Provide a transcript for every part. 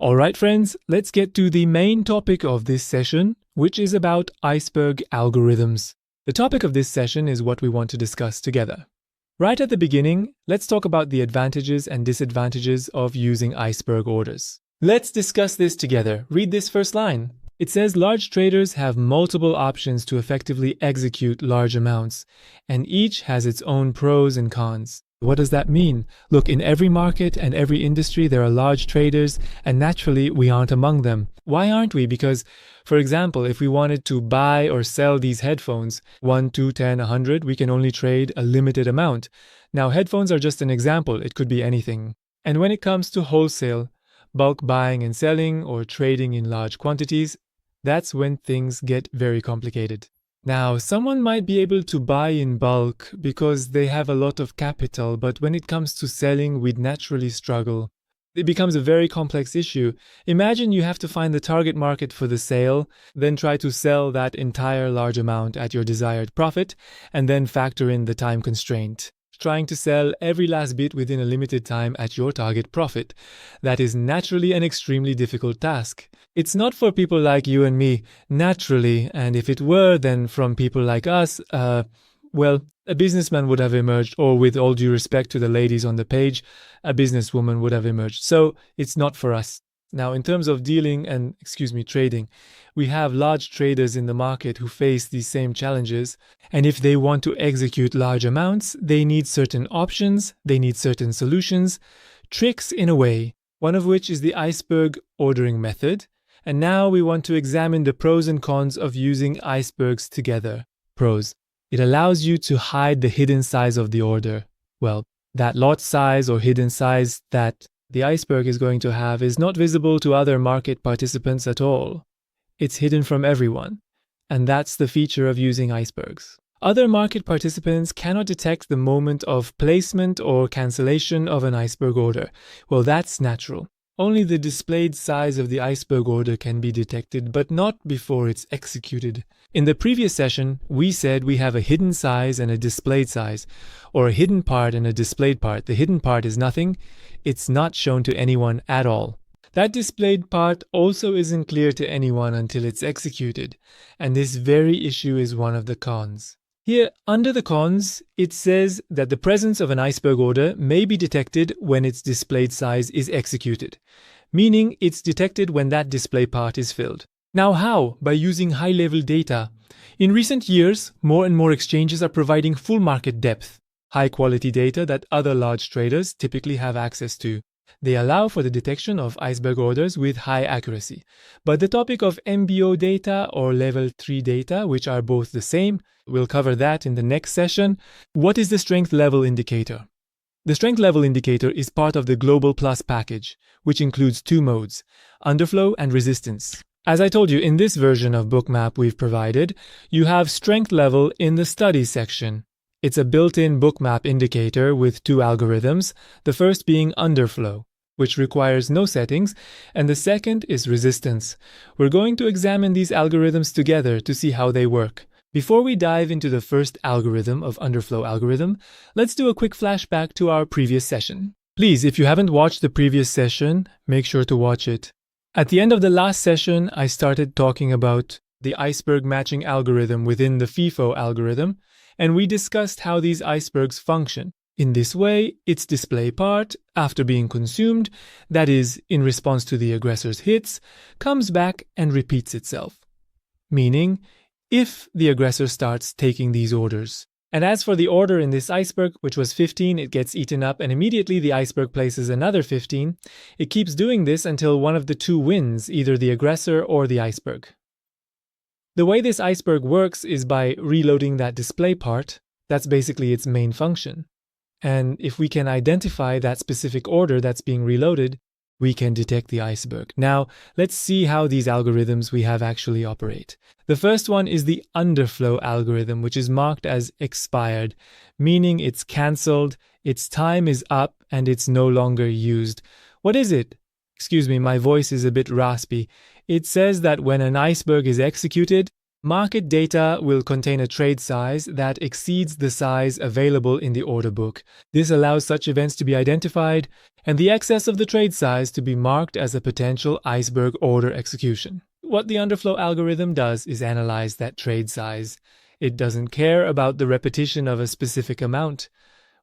Alright friends, let's get to the main topic of this session, which is about Iceberg algorithms. The topic of this session is what we want to discuss together. Right at the beginning, let's talk about the advantages and disadvantages of using Iceberg orders. Let's discuss this together. Read this first line. It says large traders have multiple options to effectively execute large amounts, and each has its own pros and cons. What does that mean? Look, in every market and every industry, there are large traders, and naturally, we aren't among them. Why aren't we? Because, for example, if we wanted to buy or sell these headphones, 1, 2, 10, 100, we can only trade a limited amount. Now, headphones are just an example. It could be anything. And when it comes to wholesale, bulk buying and selling, or trading in large quantities, that's when things get very complicated. Now, someone might be able to buy in bulk because they have a lot of capital, but when it comes to selling, we'd naturally struggle. It becomes a very complex issue. Imagine you have to find the target market for the sale, then try to sell that entire large amount at your desired profit, and then factor in the time constraint. Trying to sell every last bit within a limited time at your target profit. That is naturally an extremely difficult task. It's not for people like you and me, naturally, and if it were, then from people like us, well, a businessman would have emerged, or with all due respect to the ladies on the page, a businesswoman would have emerged. So it's not for us. Now, in terms of trading, we have large traders in the market who face these same challenges. And if they want to execute large amounts, they need certain options, they need certain solutions, tricks in a way, one of which is the Iceberg ordering method. And now we want to examine the pros and cons of using icebergs together. Pros. It allows you to hide the hidden size of the order. Well, that lot size or hidden size that the iceberg is going to have is not visible to other market participants at all. It's hidden from everyone. And that's the feature of using icebergs. Other market participants cannot detect the moment of placement or cancellation of an iceberg order. Well, that's natural. Only the displayed size of the iceberg order can be detected, but not before it's executed. In the previous session, we said we have a hidden size and a displayed size, or a hidden part and a displayed part. The hidden part is nothing. It's not shown to anyone at all. That displayed part also isn't clear to anyone until it's executed, and this very issue is one of the cons. Here, under the cons, it says that the presence of an iceberg order may be detected when its displayed size is executed, meaning it's detected when that display part is filled. Now how? By using high-level data. In recent years, more and more exchanges are providing full market depth, high-quality data that other large traders typically have access to. They allow for the detection of iceberg orders with high accuracy. But the topic of MBO data or level 3 data, which are both the same, we'll cover that in the next session. What is the strength level indicator? The strength level indicator is part of the Global Plus package, which includes two modes, Underflow and Resistance. As I told you, in this version of Bookmap we've provided, you have strength level in the Studies section. It's a built-in Bookmap indicator with two algorithms, the first being Underflow, which requires no settings, and the second is Resistance. We're going to examine these algorithms together to see how they work. Before we dive into the first algorithm of Underflow algorithm, let's do a quick flashback to our previous session. Please, if you haven't watched the previous session, make sure to watch it. At the end of the last session, I started talking about the iceberg matching algorithm within the FIFO algorithm, and we discussed how these icebergs function. In this way, its display part, after being consumed, that is, in response to the aggressor's hits, comes back and repeats itself. Meaning, if the aggressor starts taking these orders. And as for the order in this iceberg, which was 15, it gets eaten up, and immediately the iceberg places another 15. It keeps doing this until one of the two wins, either the aggressor or the iceberg. The way this iceberg works is by reloading that display part. That's basically its main function. And if we can identify that specific order that's being reloaded, we can detect the iceberg. Now, let's see how these algorithms we have actually operate. The first one is the Underflow algorithm, which is marked as expired, meaning it's cancelled, its time is up, and it's no longer used. What is it? Excuse me, my voice is a bit raspy. It says that when an iceberg is executed, Market data will contain a trade size that exceeds the size available in the order book. This allows such events to be identified and the excess of the trade size to be marked as a potential iceberg order execution. What the Underflow algorithm does is analyze that trade size. It doesn't care about the repetition of a specific amount.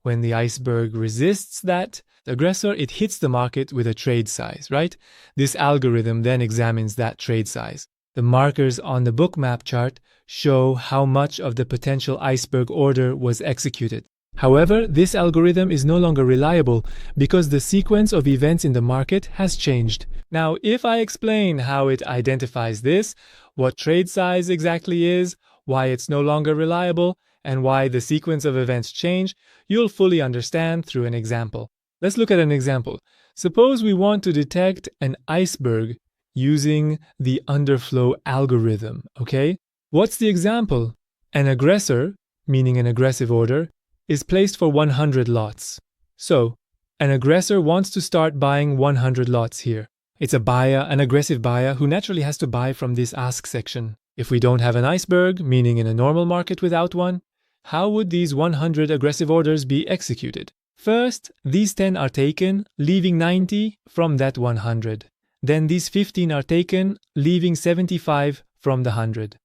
When the iceberg resists that aggressor, it hits the market with a trade size, right? This algorithm then examines that trade size. The markers on the Bookmap chart show how much of the potential iceberg order was executed. However, this algorithm is no longer reliable because the sequence of events in the market has changed. Now, if I explain how it identifies this, what trade size exactly is, why it's no longer reliable, and why the sequence of events change, you'll fully understand through an example. Let's look at an example. Suppose we want to detect an iceberg using the Underflow algorithm, okay? What's the example? An aggressor, meaning an aggressive order, is placed for 100 lots. So, an aggressor wants to start buying 100 lots here. It's a buyer, an aggressive buyer, who naturally has to buy from this ask section. If we don't have an iceberg, meaning in a normal market without one, how would these 100 aggressive orders be executed? First, these 10 are taken, leaving 90 from that 100. Then these 15 are taken, leaving 75 from the 100.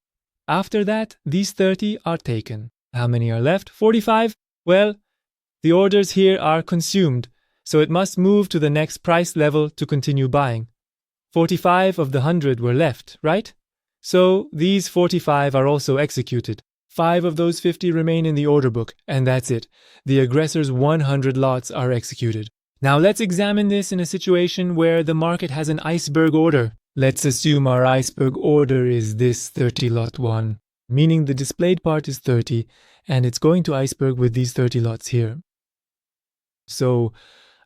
After that, these 30 are taken. How many are left? 45? Well, the orders here are consumed, so it must move to the next price level to continue buying. 45 of the 100 were left, right? So these 45 are also executed. 5 of those 50 remain in the order book, and that's it. The aggressor's 100 lots are executed. Now let's examine this in a situation where the market has an iceberg order. Let's assume our iceberg order is this 30 lot 1, meaning the displayed part is 30, and it's going to iceberg with these 30 lots here. So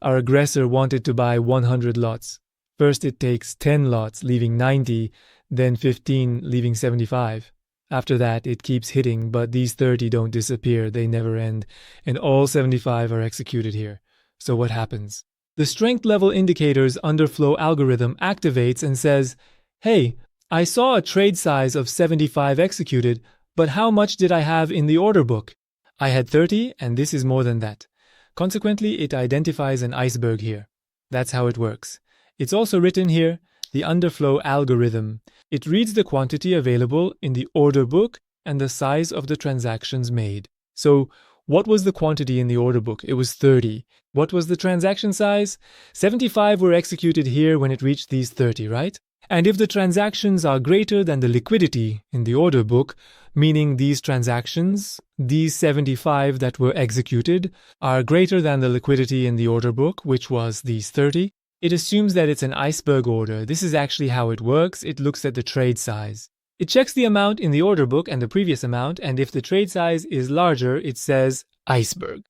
our aggressor wanted to buy 100 lots. First it takes 10 lots, leaving 90, then 15, leaving 75. After that, it keeps hitting, but these 30 don't disappear, they never end, and all 75 are executed here. So what happens? The strength level indicator's Underflow algorithm activates and says, hey, I saw a trade size of 75 executed, but how much did I have in the order book? I had 30, and this is more than that. Consequently, it identifies an iceberg here. That's how it works. It's also written here, the Underflow algorithm. It reads the quantity available in the order book and the size of the transactions made. So, what was the quantity in the order book? It was 30. What was the transaction size? 75 were executed here when it reached these 30, right? And if the transactions are greater than the liquidity in the order book, meaning these transactions, these 75 that were executed, are greater than the liquidity in the order book, which was these 30, it assumes that it's an iceberg order. This is actually how it works. It looks at the trade size. It checks the amount in the order book and the previous amount, and if the trade size is larger, it says iceberg.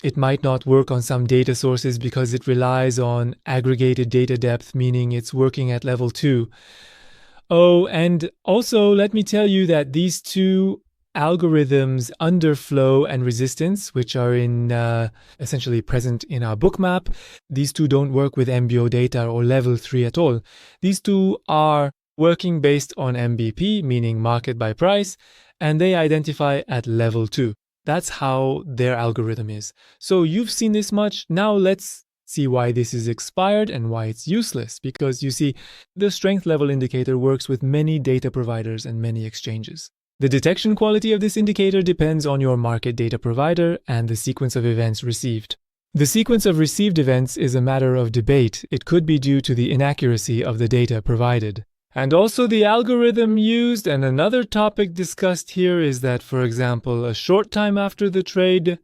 It might not work on some data sources because it relies on aggregated data depth, meaning it's working at level 2. Oh, and also let me tell you that these two algorithms, Underflow and Resistance, which are essentially present in our bookmap, these two don't work with MBO data or level 3 at all. These two are working based on MBP, meaning market by price, and they identify at level 2. That's how their algorithm is. So you've seen this much. Now let's see why this is expired and why it's useless. Because you see, the strength level indicator works with many data providers and many exchanges. The detection quality of this indicator depends on your market data provider and the sequence of events received. The sequence of received events is a matter of debate. It could be due to the inaccuracy of the data provided. And also the algorithm used, and another topic discussed here is that, for example, a short time after the trade,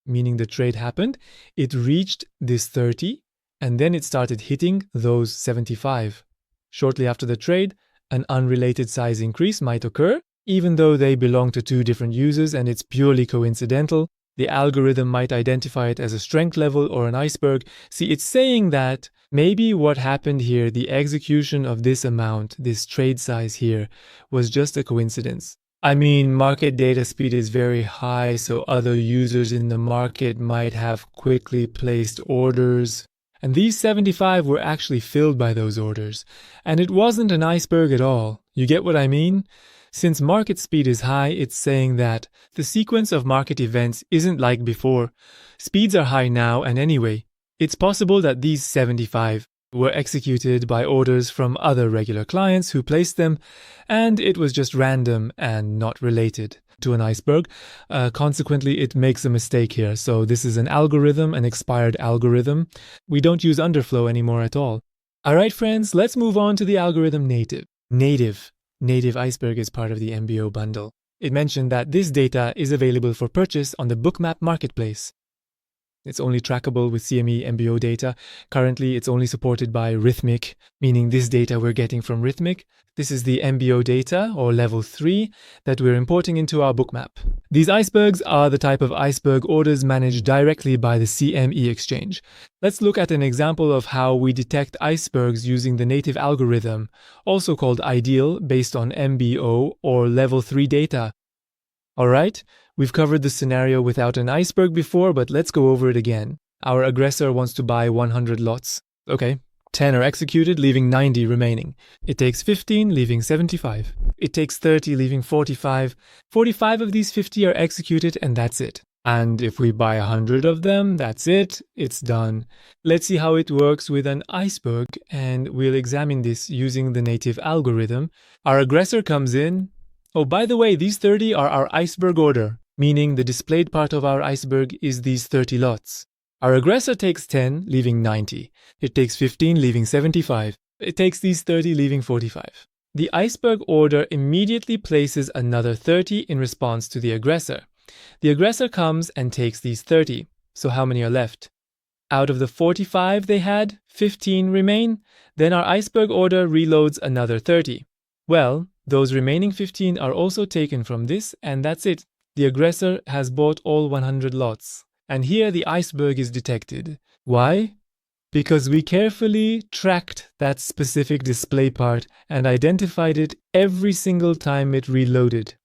meaning the trade happened, it reached this 30, and then it started hitting those 75. Shortly after the trade, an unrelated size increase might occur, even though they belong to two different users and it's purely coincidental. The algorithm might identify it as a strength level or an iceberg. See, it's saying that maybe what happened here, the execution of this amount, this trade size here, was just a coincidence. I mean, market data speed is very high, so other users in the market might have quickly placed orders. And these 75 were actually filled by those orders. And it wasn't an iceberg at all. You get what I mean? Since market speed is high, it's saying that the sequence of market events isn't like before. Speeds are high now, and anyway, it's possible that these 75 were executed by orders from other regular clients who placed them, and it was just random and not related to an iceberg. Consequently, it makes a mistake here. So this is an algorithm, an expired algorithm. We don't use Underflow anymore at all. All right, friends, let's move on to the algorithm native. Native Iceberg is part of the MBO bundle. It mentioned that this data is available for purchase on the Bookmap marketplace. It's only trackable with CME MBO data. Currently, it's only supported by Rhythmic, meaning this data we're getting from Rhythmic. This is the MBO data, or level 3, that we're importing into our Bookmap. These icebergs are the type of iceberg orders managed directly by the CME exchange. Let's look at an example of how we detect icebergs using the native algorithm, also called Ideal, based on MBO or level 3 data. Alright, we've covered the scenario without an iceberg before, but let's go over it again. Our aggressor wants to buy 100 lots. Okay, 10 are executed, leaving 90 remaining. It takes 15, leaving 75. It takes 30, leaving 45. 45 of these 50 are executed, and that's it. And if we buy 100 of them, that's it, it's done. Let's see how it works with an iceberg, and we'll examine this using the native algorithm. Our aggressor comes in. Oh, by the way, these 30 are our iceberg order, meaning the displayed part of our iceberg is these 30 lots. Our aggressor takes 10, leaving 90. It takes 15, leaving 75. It takes these 30, leaving 45. The iceberg order immediately places another 30 in response to the aggressor. The aggressor comes and takes these 30. So how many are left? Out of the 45 they had, 15 remain. Then our iceberg order reloads another 30. Well, those remaining 15 are also taken from this, and that's it. The aggressor has bought all 100 lots. And here the iceberg is detected. Why? Because we carefully tracked that specific display part and identified it every single time it reloaded.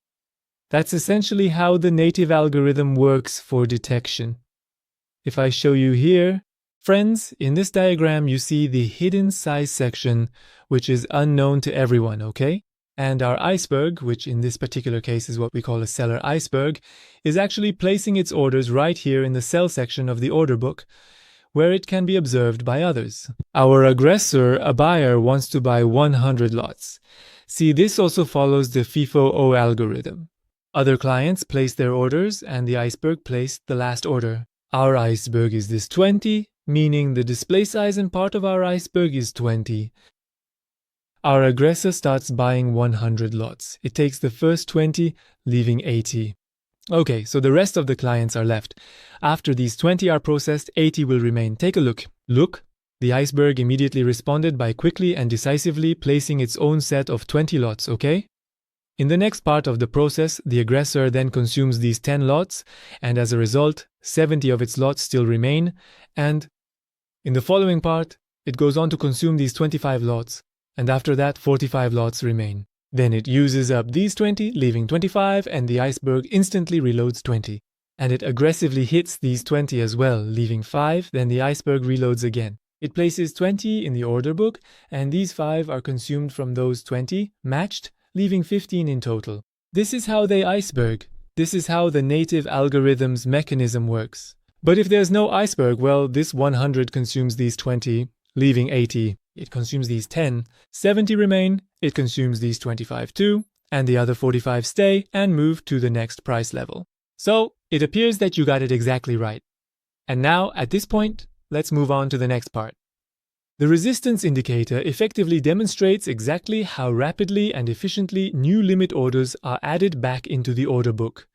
That's essentially how the native algorithm works for detection. If I show you here, friends, in this diagram you see the hidden size section, which is unknown to everyone, okay? And our iceberg, which in this particular case is what we call a seller iceberg, is actually placing its orders right here in the sell section of the order book, where it can be observed by others. Our aggressor, a buyer, wants to buy 100 lots. See, this also follows the FIFO-O algorithm. Other clients placed their orders, and the iceberg placed the last order. Our iceberg is this 20, meaning the display size and part of our iceberg is 20. Our aggressor starts buying 100 lots. It takes the first 20, leaving 80. Okay, so the rest of the clients are left. After these 20 are processed, 80 will remain. Take a look. Look, the iceberg immediately responded by quickly and decisively placing its own set of 20 lots, okay? In the next part of the process, the aggressor then consumes these 10 lots, and as a result, 70 of its lots still remain, and in the following part, it goes on to consume these 25 lots. And after that, 45 lots remain. Then it uses up these 20, leaving 25, and the iceberg instantly reloads 20. And it aggressively hits these 20 as well, leaving 5, then the iceberg reloads again. It places 20 in the order book, and these 5 are consumed from those 20, matched, leaving 15 in total. This is how they iceberg. This is how the native algorithm's mechanism works. But if there's no iceberg, well, this 100 consumes these 20, leaving 80. It consumes these 10, 70 remain, it consumes these 25 too, and the other 45 stay and move to the next price level. So, it appears that you got it exactly right. And now, at this point, let's move on to the next part. The resistance indicator effectively demonstrates exactly how rapidly and efficiently new limit orders are added back into the order book.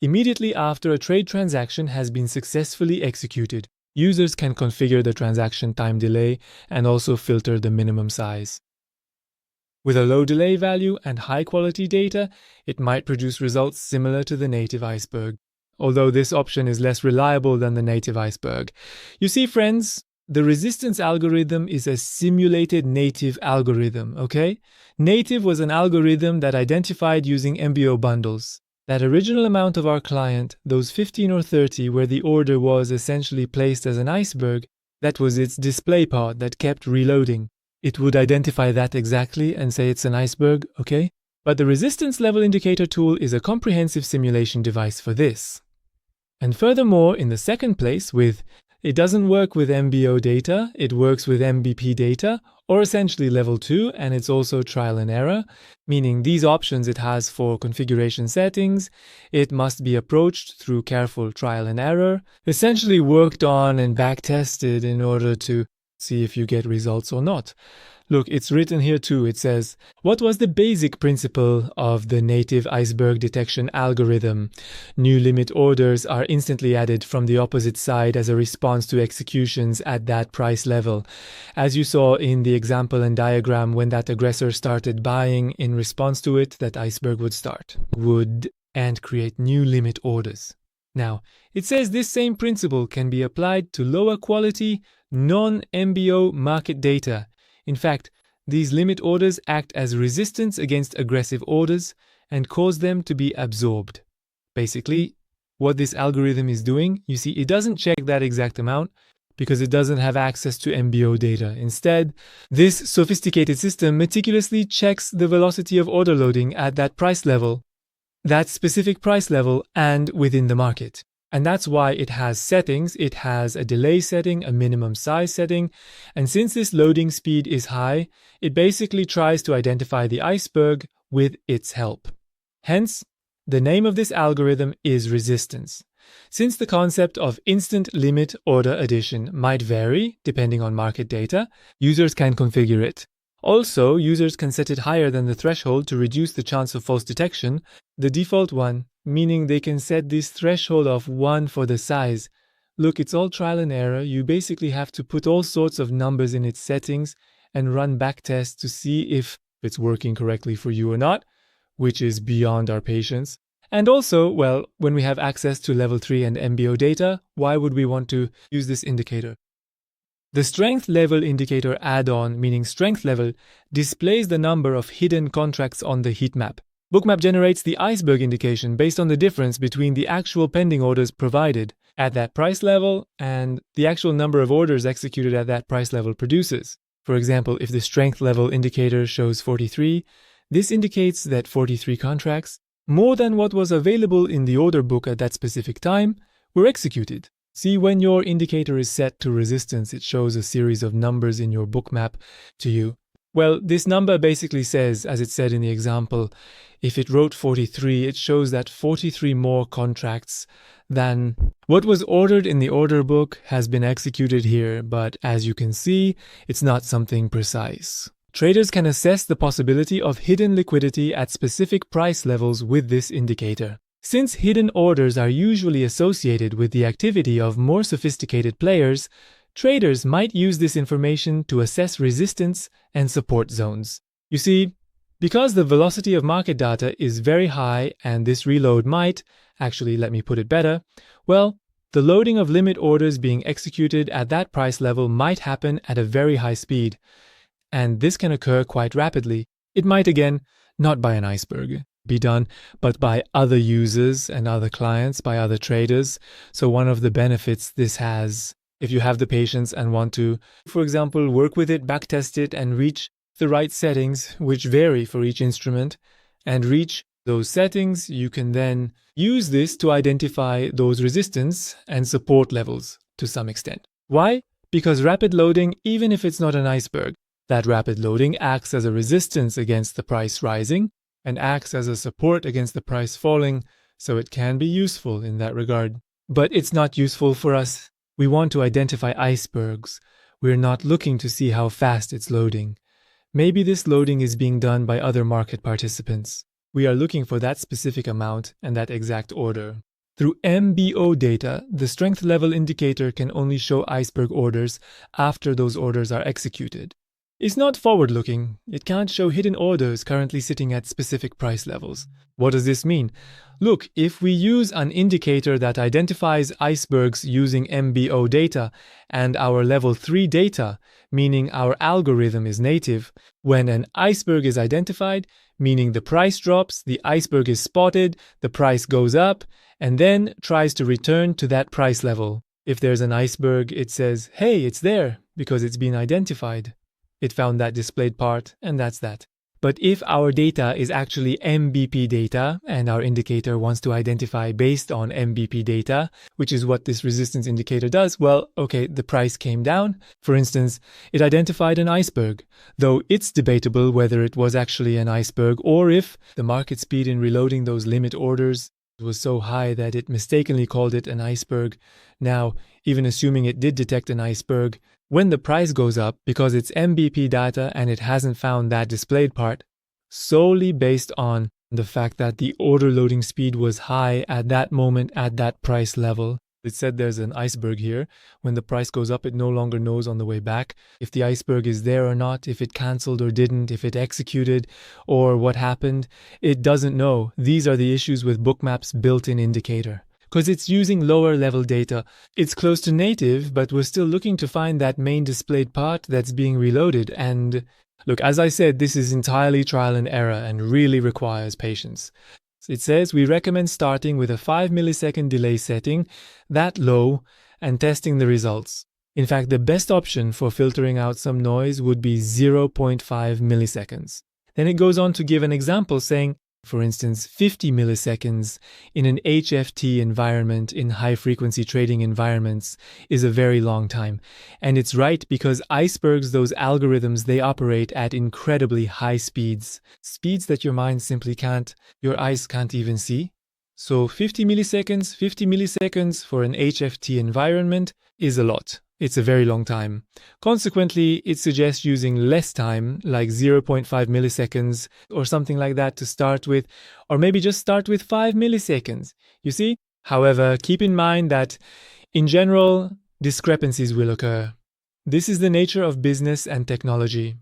Immediately after a trade transaction has been successfully executed, users can configure the transaction time delay and also filter the minimum size. With a low delay value and high quality data, it might produce results similar to the native iceberg, although this option is less reliable than the native iceberg. You see, friends, the resistance algorithm is a simulated native algorithm, okay? Native was an algorithm that identified using MBO bundles. That original amount of our client, those 15 or 30 where the order was essentially placed as an iceberg, that was its display part that kept reloading. It would identify that exactly and say it's an iceberg, okay? But the resistance level indicator tool is a comprehensive simulation device for this. And furthermore, in the second place, it doesn't work with MBO data, it works with MBP data, or essentially level 2, and it's also trial and error, meaning these options it has for configuration settings, it must be approached through careful trial and error, essentially worked on and back-tested in order to see if you get results or not. Look, it's written here too. It says, what was the basic principle of the native iceberg detection algorithm? New limit orders are instantly added from the opposite side as a response to executions at that price level. As you saw in the example and diagram, when that aggressor started buying in response to it, that iceberg would and create new limit orders. Now, it says this same principle can be applied to lower quality, non-MBO market data. In fact, these limit orders act as resistance against aggressive orders and cause them to be absorbed. Basically, what this algorithm is doing, you see, it doesn't check that exact amount because it doesn't have access to MBO data. Instead, this sophisticated system meticulously checks the velocity of order loading at that price level, that specific price level, and within the market. And that's why it has settings. It has a delay setting, a minimum size setting. And since this loading speed is high, it basically tries to identify the iceberg with its help. Hence, the name of this algorithm is resistance. Since the concept of instant limit order addition might vary depending on market data, users can configure it. Also, users can set it higher than the threshold to reduce the chance of false detection, the default one, meaning they can set this threshold of 1 for the size. Look, it's all trial and error. You basically have to put all sorts of numbers in its settings and run backtests to see if it's working correctly for you or not, which is beyond our patience. And also, well, when we have access to level 3 and MBO data, why would we want to use this indicator? The strength level indicator add-on, meaning strength level, displays the number of hidden contracts on the heat map. Bookmap generates the iceberg indication based on the difference between the actual pending orders provided at that price level and the actual number of orders executed at that price level produces. For example, if the strength level indicator shows 43, this indicates that 43 contracts, more than what was available in the order book at that specific time, were executed. See, when your indicator is set to resistance, it shows a series of numbers in your bookmap to you. Well, this number basically says, as it said in the example, if it wrote 43, it shows that 43 more contracts than what was ordered in the order book has been executed here, but as you can see, it's not something precise. Traders can assess the possibility of hidden liquidity at specific price levels with this indicator. Since hidden orders are usually associated with the activity of more sophisticated players, traders might use this information to assess resistance and support zones. You see, because the velocity of market data is very high and this reload might, actually let me put it better, well, the loading of limit orders being executed at that price level might happen at a very high speed. And this can occur quite rapidly. It might, again, not by an iceberg, be done, but by other users and other clients, by other traders. So one of the benefits this has, if you have the patience and want to, for example, work with it, backtest it, and reach the right settings, which vary for each instrument, and reach those settings, you can then use this to identify those resistance and support levels to some extent. Why? Because rapid loading, even if it's not an iceberg, that rapid loading acts as a resistance against the price rising and acts as a support against the price falling, so it can be useful in that regard. But it's not useful for us. We want to identify icebergs. We're not looking to see how fast it's loading. Maybe this loading is being done by other market participants. We are looking for that specific amount and that exact order. Through MBO data, the strength level indicator can only show iceberg orders after those orders are executed. It's not forward-looking. It can't show hidden orders currently sitting at specific price levels. What does this mean? Look, if we use an indicator that identifies icebergs using MBO data and our level 3 data, meaning our algorithm is native, when an iceberg is identified, meaning the price drops, the iceberg is spotted, the price goes up, and then tries to return to that price level. If there's an iceberg, it says, hey, it's there, because it's been identified. It found that displayed part, and that's that. But if our data is actually MBP data and our indicator wants to identify based on MBP data, which is what this resistance indicator does, well, okay, the price came down. For instance, it identified an iceberg, though it's debatable whether it was actually an iceberg or if the market speed in reloading those limit orders was so high that it mistakenly called it an iceberg. Now, even assuming it did detect an iceberg, when the price goes up, because it's MBP data and it hasn't found that displayed part, solely based on the fact that the order loading speed was high at that moment at that price level. It said there's an iceberg here. When the price goes up, it no longer knows on the way back if the iceberg is there or not, if it cancelled or didn't, if it executed or what happened. It doesn't know. These are the issues with Bookmap's built-in indicator. Because it's using lower level data. It's close to native, but we're still looking to find that main displayed part that's being reloaded. And look, as I said, this is entirely trial and error and really requires patience. It says we recommend starting with a 5 millisecond delay setting, that low, and testing the results. In fact, the best option for filtering out some noise would be 0.5 milliseconds. Then it goes on to give an example saying, for instance, 50 milliseconds in an HFT environment, in high-frequency trading environments, is a very long time. And it's right because icebergs, those algorithms, they operate at incredibly high speeds. Speeds that your mind simply can't, your eyes can't even see. So 50 milliseconds for an HFT environment is a lot. It's a very long time. Consequently, it suggests using less time, like 0.5 milliseconds or something like that to start with, or maybe just start with 5 milliseconds. You see? However, keep in mind that, in general, discrepancies will occur. This is the nature of business and technology.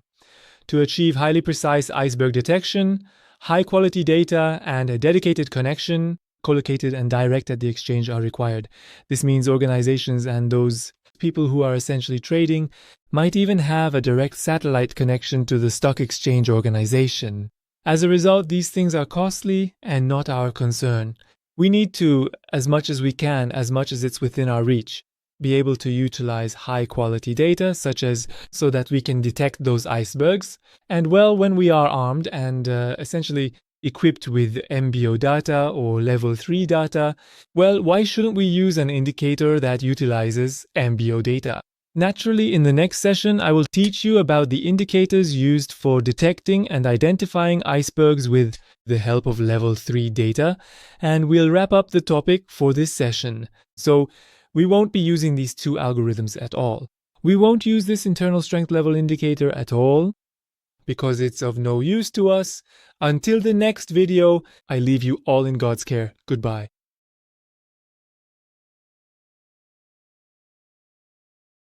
To achieve highly precise iceberg detection, high-quality data, and a dedicated connection, collocated and direct at the exchange are required. This means organizations and those people who are essentially trading might even have a direct satellite connection to the stock exchange organization. As a result, these things are costly and not our concern. We need to, as much as we can, as much as it's within our reach, be able to utilize high quality data so that we can detect those icebergs. And well, when we are armed and essentially equipped with MBO data or level 3 data, well, why shouldn't we use an indicator that utilizes MBO data? Naturally, in the next session, I will teach you about the indicators used for detecting and identifying icebergs with the help of level 3 data, and we'll wrap up the topic for this session. So, we won't be using these two algorithms at all. We won't use this internal strength level indicator at all, because it's of no use to us. Until the next video, I leave you all in God's care. Goodbye.